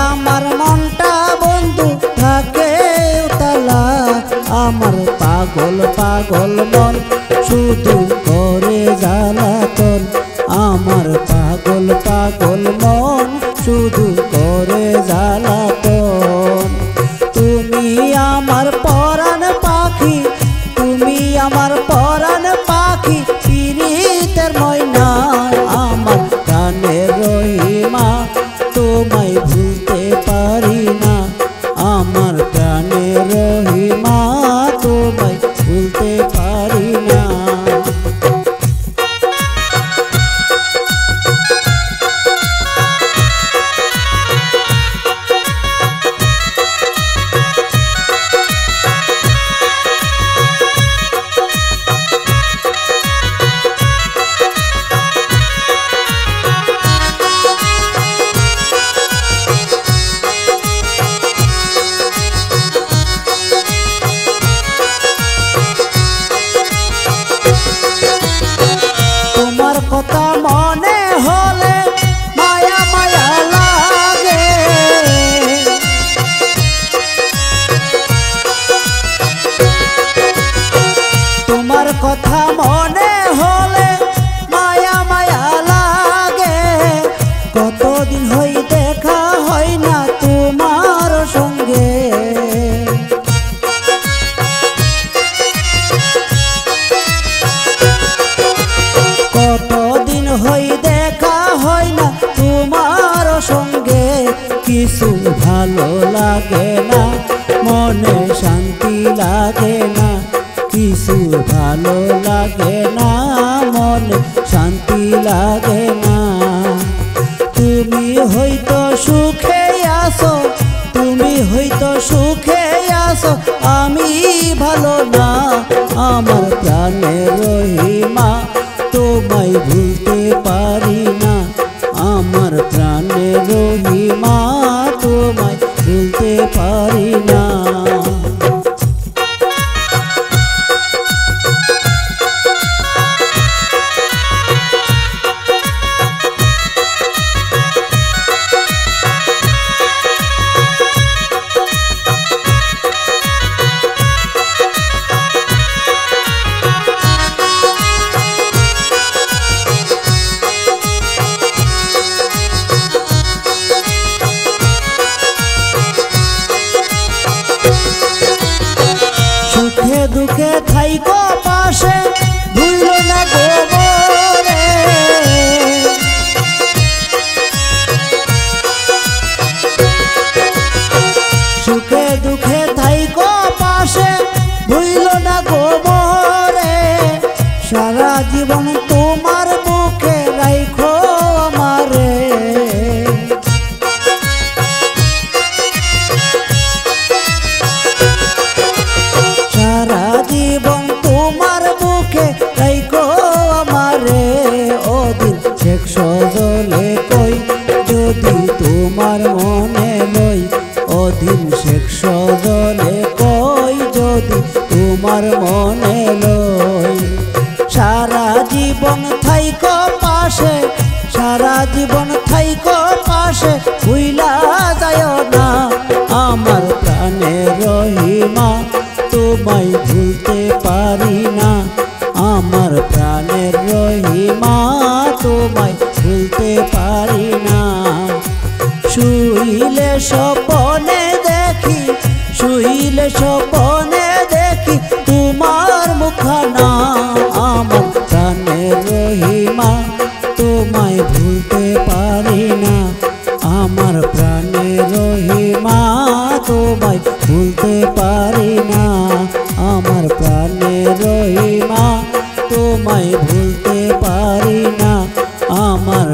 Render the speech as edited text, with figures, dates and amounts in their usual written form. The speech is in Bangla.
আমার মনটা বন্ধু থাকে উতলা, আমার পাগল পাগল মন শুধু করে জ্বালাতন, আমার পাগল পাগল মন শুধু করে জ্বালাতন। তুমি আমার পরাণ পাখি, তুমি আমার পরাণ পাখি, পিরিতের ময়না, আমার প্রাণের রহিমা, তোমায় ভুলতে পারি না, আমার প্রাণের রহিমা, তোমায় ভুলতে পারি না। কথা মনে হলে মায়া মায়া লাগে, তোমার কথা মনে হলে মায়া মায়া লাগে, কতদিন হই দেখা হয় না তোমার সঙ্গে, কতদিন হই দেখা হয় না তোমার সঙ্গে, কিছু ভালো লাগে না, মনে শান্তি লাগে না, কিছু ভালো লাগে না, মনে শান্তি লাগে না। তুমি হয়তো সুখে আছো, তুমি হয়তো সুখে আছো, আমি ভালো না, আমার প্রাণের রহিমা, তোমায় ভুলতে পারি না, আমার প্রাণের রহিমা, তোমায় ভুলতে পারি না। দুঃখে থাইকো পাশে, ভুলো না গো মোরে, সুখে দুঃখে থাইকো পাশে, ভুলো না গো মোরে, সারা জীবন তোমার মুখে রাইখো আমারে, জীবন তোমার মুখে রাইখো আমারে, ওদিন শেখ সজলে কই যদি তোমার মনে লই, ওদিন শেখ সজলে কই যদি তোমার মনে লই, সারা জীবন থাইকো পাশে, সারা জীবন থাইকো পাশে, ভুইলা যায় না, আমার প্রাণের রহিমা, তোমায় ভুলতে পারি না, আমার প্রাণের রহিমা, তোমায় ভুলতে পারি না। শুইলে স্বপনে দেখি, শুইলে স্বপনে দেখি তোমার মুখখানা, আমার প্রাণের রহিমা, তোমায় ভুলতে পারি না, আমার প্রাণের রহিমা, তোমায় ভুলতে পারি না, আমার প্রাণের রহিমা, তোমায় ভুলতে পারি না, আমার